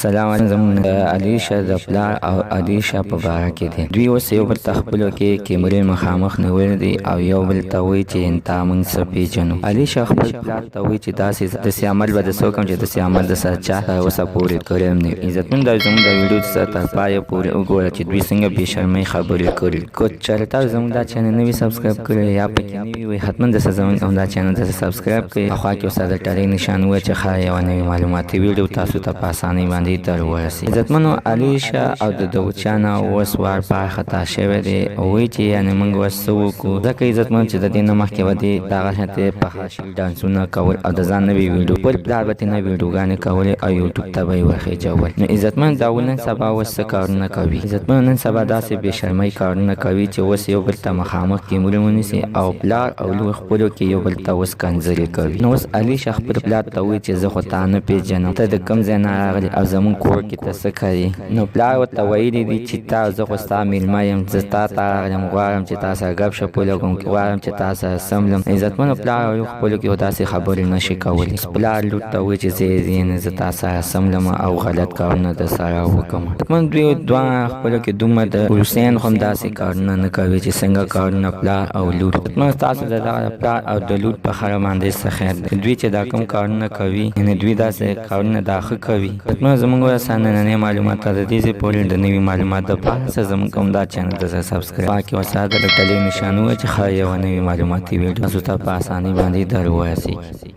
سلام علیکم. زموږ د علیشه د پلار او علیشه په باره کې دی. دوی اوس یو بل ته خپلو کې کیمرې مخامخ نیولې دي او یو بل ته وایي چې انتا موږ څه پیژنو. علیشه خپل پلار ته وایي چې داسې عمل به د څه وکړم چې داسې عمل د سره چا اوسه پورې کړی هم نه وي. عزتمن دا زموږ د ویډیو څخه تر پایه پورې وګوره چې دوی څنګه بې شرمۍ خبرې کړي. که چېرې تاسو زموږ دا چینل نه وي سبسکرایب کړی یا پکې نوي وي حتما داسې زموږ هم دا چینل داسې سبسکرایب کړئ او خوا کې ورسره د ټرې نشان ووایه چې ښایي یوه نوې معلوماتي ویډیو تاسو ته په اسانۍ باندې در ورسي. عزتمنو علیشه او د داودجانه اوس وار پای خطا شوی دی او وایي چې یعنې موږ اوس څه وکړو. ځکه عزتمنو چې د دې نه مخکې به دې دغه شانتې په خاشي ډانسونه کول او د ځان نوې ویډیو خپل پلار به ترې نه ویډیوګانې کولې او یوټیوب ته به یې ورخېجول. نو عزتمن دا نن سبا اوس څه کارونه کوي. عزتمنو نن سبا داسې بې شرمۍ کارونه کوي چې اوس یو بل ته مخامخ کیمرې ونیسي او پلار او لور خپلو کې یو بل ته اوس کنځلې کوي. نو اوس علیشه خپل پلار ته وایي چې زه خو تا نه پیژنم، ته د کوم ځای نه راغلې او زموږ کور کې ته څه کوې. نو پلار ورته ویلي دي چې تا زه خو ستا میلمه یم، زه تا ته راغلم، غواړم چې تا سره ګپ شپ ولګوم، غواړم چې تا سره سملم. عزتمنو پلار او لور خپلو کې داسې خبرې نشي کولی. پلار لور ته وایي چې زه تا سره سملم او غلط کارونه در سره وکړم. عزتمن دوی دواړه خپلو کې دومره د حسین خو هم داسې کارونه نه کوي چې څنګه کارونه پلار او لور. عزتمن تاسو د دغه پلار او د لور په خبره باندې څه خیر دی. دوی چې دا کوم کارونه کوي یعنې دوی داسې کارونه دا ښه کوي. عزتمن زموږ ورسره نننۍ معلومات د دې ځای پورې د نوي معلومات دپاره زموږ هم دا چینل ته سبسکرایب پاکې ورسره د ټلې نشان ووایه چې ښایي یوه نوې معلوماتي ویډیو تاسو ته په اسانۍ باندې در ورسېږي.